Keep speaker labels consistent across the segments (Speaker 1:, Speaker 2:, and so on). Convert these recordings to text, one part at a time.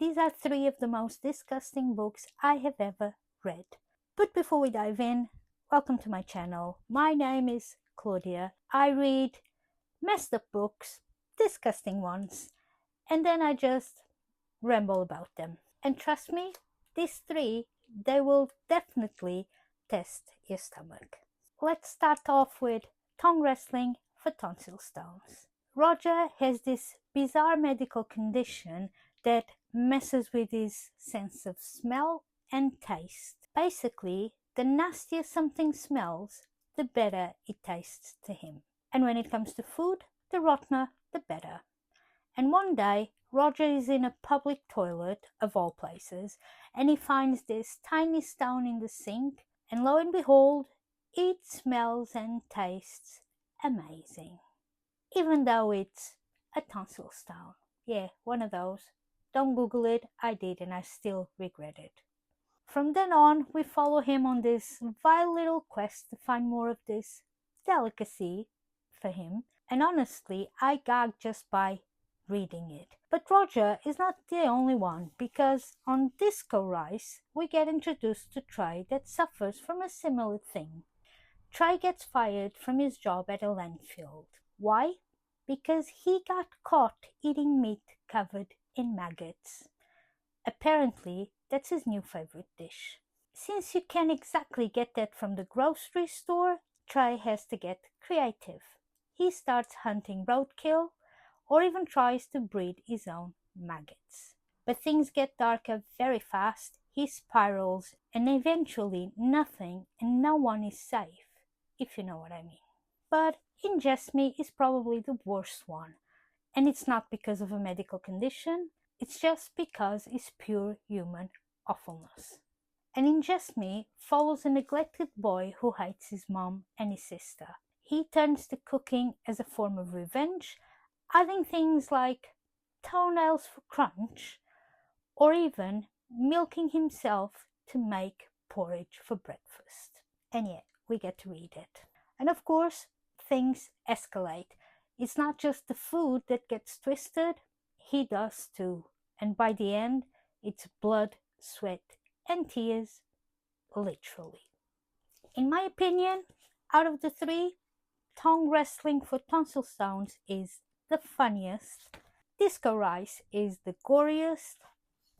Speaker 1: these are 3 of the most disgusting books I have ever read. But before we dive in, welcome to my channel. My name is Claudia. I read messed up books, disgusting ones, and then I just ramble about them. And trust me, these 3, they will definitely test your stomach. Let's start off with tongue wrestling for tonsil stones. Roger has this bizarre medical condition that messes with his sense of smell and taste. Basically, the nastier something smells, the better it tastes to him. And when it comes to food, the rottener, the better. And one day, Roger is in a public toilet, of all places, and he finds this tiny stone in the sink, and lo and behold, it smells and tastes amazing. Even though it's a tonsil stone. Yeah, one of those. Don't Google it, I did and I still regret it. From then on, we follow him on this vile little quest to find more of this delicacy for him, and honestly, I gagged just by reading it. But Roger is not the only one, because on Disco Rice, we get introduced to Trey that suffers from a similar thing. Trey gets fired from his job at a landfill. Why? Because he got caught eating meat covered in maggots. Apparently, that's his new favorite dish. Since you can't exactly get that from the grocery store, Trey has to get creative. He starts hunting roadkill, or even tries to breed his own maggots. But things get darker very fast, he spirals, and eventually nothing and no one is safe, if you know what I mean. But Ingest Me is probably the worst one, and it's not because of a medical condition, it's just because it's pure human awfulness. And Ingest Me follows a neglected boy who hates his mom and his sister. He turns to cooking as a form of revenge, adding things like toenails for crunch, or even milking himself to make porridge for breakfast. And yet, we get to read it. And of course, things escalate. It's not just the food that gets twisted, he does too. And by the end, it's blood, sweat, and tears, literally. In my opinion, out of the 3, tongue wrestling for tonsil stones is the funniest, Disco Rice is the goriest,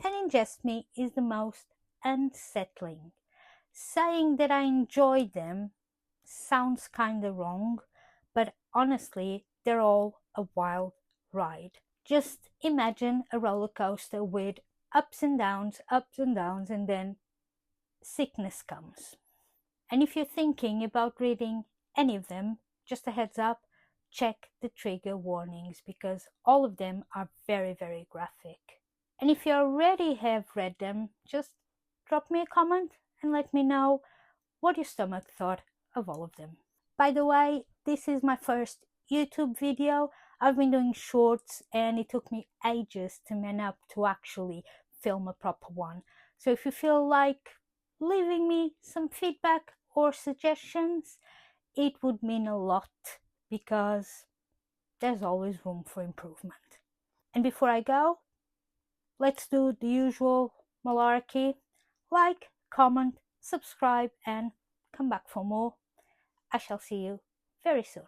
Speaker 1: and Ingest Me is the most unsettling. Saying that I enjoyed them sounds kinda wrong, but honestly, they're all a wild ride. Just imagine a roller coaster with ups and downs, and then sickness comes. And if you're thinking about reading any of them, just a heads up, check the trigger warnings because all of them are very, very graphic. And if you already have read them, just drop me a comment and let me know what your stomach thought of all of them. By the way, this is my first YouTube video. I've been doing shorts and it took me ages to man up to actually film a proper one. So if you feel like leaving me some feedback or suggestions, it would mean a lot because there's always room for improvement. And before I go, let's do the usual malarkey. Like, comment, subscribe, and come back for more. I shall see you very soon.